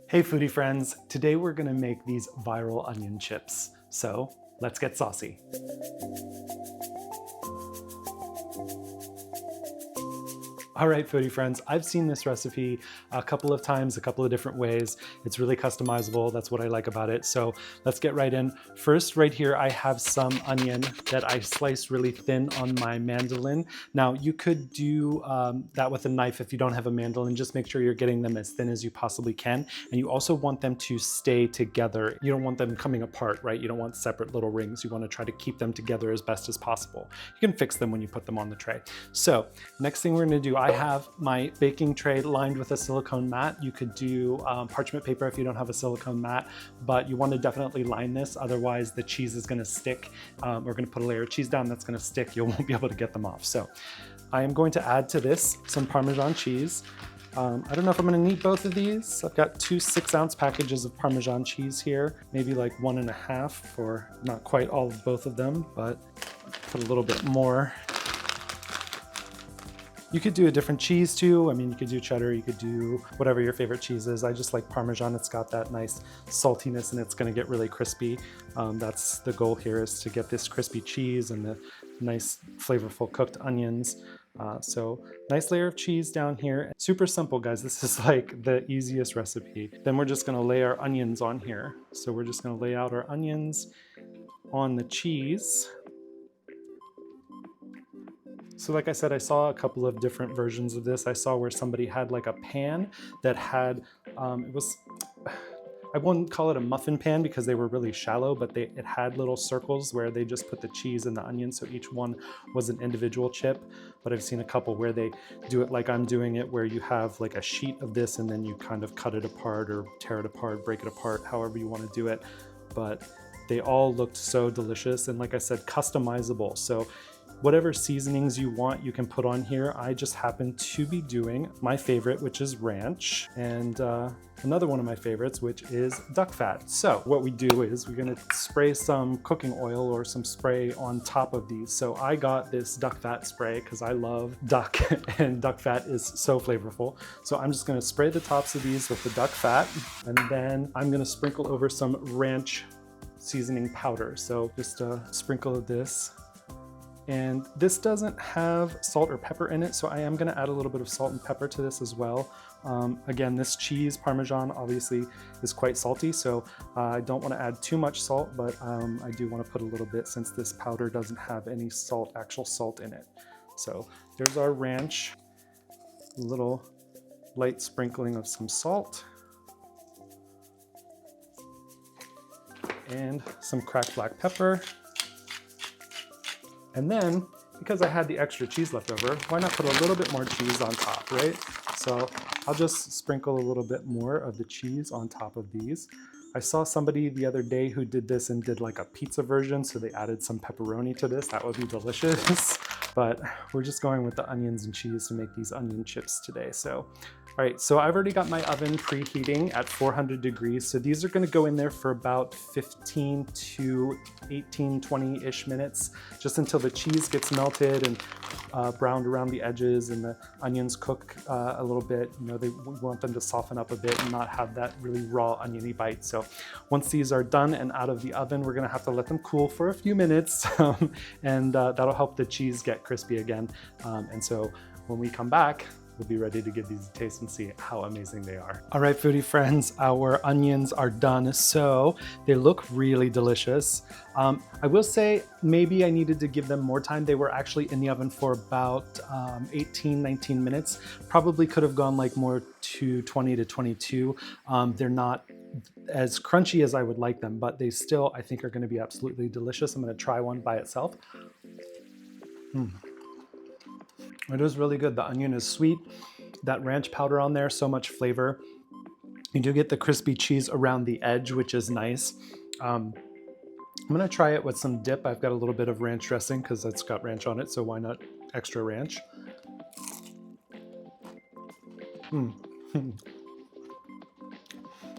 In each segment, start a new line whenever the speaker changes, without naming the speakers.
Hey foodie friends, today we're gonna make these viral onion chips. So let's get saucy. All right, foodie friends, I've seen this recipe a couple of times, a couple of different ways. It's really customizable. That's what I like about it. So let's get right in. First, right here, I have some onion that I sliced really thin on my mandolin. Now, you could do that with a knife if you don't have a mandolin. Just make sure you're getting them as thin as you possibly can. And you also want them to stay together. You don't want them coming apart, right? You don't want separate little rings. You want to try to keep them together as best as possible. You can fix them when you put them on the tray. So next thing we're going to do, I have my baking tray lined with a silicone mat. You could do parchment paper if you don't have a silicone mat, but you want to definitely line this, otherwise the cheese is going to stick. We're going to put a layer of cheese down that's going to stick. You won't be able to get them off. So I am going to add to this some Parmesan cheese. I don't know if I'm going to need both of these. I've got two 6-ounce packages of Parmesan cheese here, maybe like 1.5 for not quite all of both of them, but put a little bit more. You could do a different cheese too. I mean, you could do cheddar, you could do whatever your favorite cheese is. I just like Parmesan. It's got that nice saltiness and it's gonna get really crispy. That's the goal here, is to get this crispy cheese and the nice flavorful cooked onions. So nice layer of cheese down here. Super simple, guys. This is like the easiest recipe. Then we're just gonna lay our onions on here. So we're just gonna lay out our onions on the cheese. So like I said, I saw a couple of different versions of this. I saw where somebody had like a pan that had, I wouldn't call it a muffin pan because they were really shallow, but it had little circles where they just put the cheese and the onion, so each one was an individual chip. But I've seen a couple where they do it like I'm doing it, where you have like a sheet of this and then you kind of cut it apart or tear it apart, break it apart, however you want to do it. But they all looked so delicious, and like I said, customizable. So whatever seasonings you want, you can put on here. I just happen to be doing my favorite, which is ranch, and another one of my favorites, which is duck fat. So what we do is we're gonna spray some cooking oil or some spray on top of these. So I got this duck fat spray because I love duck and duck fat is so flavorful. So I'm just gonna spray the tops of these with the duck fat, and then I'm gonna sprinkle over some ranch seasoning powder. So just a sprinkle of this. And this doesn't have salt or pepper in it, so I am gonna add a little bit of salt and pepper to this as well. Again, this cheese, Parmesan, obviously is quite salty, so I don't wanna add too much salt, but I do wanna put a little bit since this powder doesn't have any salt, actual salt in it. So there's our ranch, a little light sprinkling of some salt, and some cracked black pepper. And then, because I had the extra cheese left over, why not put a little bit more cheese on top, right? So I'll just sprinkle a little bit more of the cheese on top of these. I saw somebody the other day who did this and did like a pizza version, so they added some pepperoni to this. That would be delicious. But we're just going with the onions and cheese to make these onion chips today. So, all right, so I've already got my oven preheating at 400 degrees. So these are gonna go in there for about 15 to 18, 20-ish minutes, just until the cheese gets melted and browned around the edges and the onions cook a little bit. You know, we want them to soften up a bit and not have that really raw oniony bite. So once these are done and out of the oven, we're gonna have to let them cool for a few minutes and that'll help the cheese get crispy again. And so when we come back, we'll be ready to give these a taste and see how amazing they are. All right, foodie friends, our onions are done. So they look really delicious. I will say maybe I needed to give them more time. They were actually in the oven for about 18, 19 minutes. Probably could have gone like more to 20 to 22. They're not as crunchy as I would like them, but they still, I think, are gonna be absolutely delicious. I'm gonna try one by itself. It is really good. The onion is sweet. That ranch powder on there, so much flavor. You do get the crispy cheese around the edge, which is nice. I'm gonna try it with some dip. I've got a little bit of ranch dressing because it's got ranch on it, so why not extra ranch?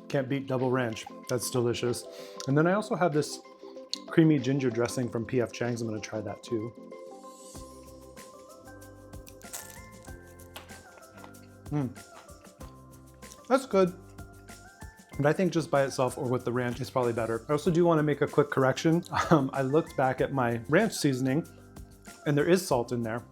Can't beat double ranch. That's delicious. And then I also have this creamy ginger dressing from P.F. Chang's. I'm gonna try that too. That's good. But I think just by itself or with the ranch is probably better. I also do want to make a quick correction. I looked back at my ranch seasoning and there is salt in there,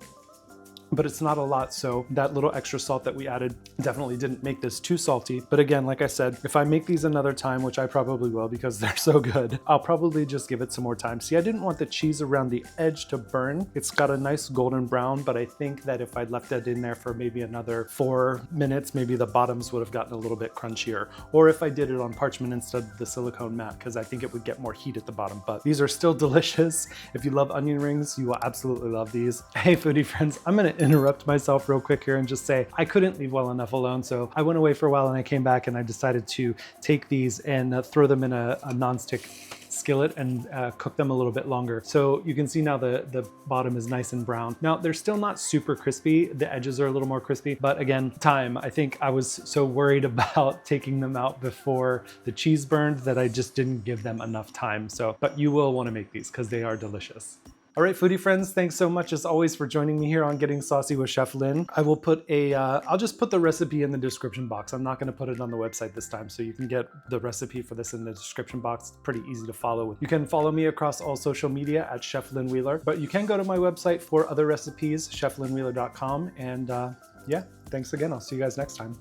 but it's not a lot, so that little extra salt that we added definitely didn't make this too salty. But again, like I said, if I make these another time, which I probably will because they're so good, I'll probably just give it some more time. See, I didn't want the cheese around the edge to burn. It's got a nice golden brown, but I think that if I'd left it in there for maybe another 4 minutes, maybe the bottoms would have gotten a little bit crunchier. Or if I did it on parchment instead of the silicone mat, because I think it would get more heat at the bottom. But these are still delicious. If you love onion rings, you will absolutely love these. Hey, foodie friends, I'm gonna interrupt myself real quick here and just say I couldn't leave well enough alone, so I went away for a while and I came back and I decided to take these and throw them in a nonstick skillet and cook them a little bit longer. So you can see now the bottom is nice and brown. Now they're still not super crispy. The edges are a little more crispy, but again, time. I think I was so worried about taking them out before the cheese burned that I just didn't give them enough time. So, but you will want to make these because they are delicious. All right, foodie friends, thanks so much as always for joining me here on Getting Saucy with Chef Lynn. I will put I'll just put the recipe in the description box. I'm not gonna put it on the website this time, so you can get the recipe for this in the description box. It's pretty easy to follow. You can follow me across all social media at Chef Lynn Wheeler, but you can go to my website for other recipes, cheflynnwheeler.com. And yeah, thanks again. I'll see you guys next time.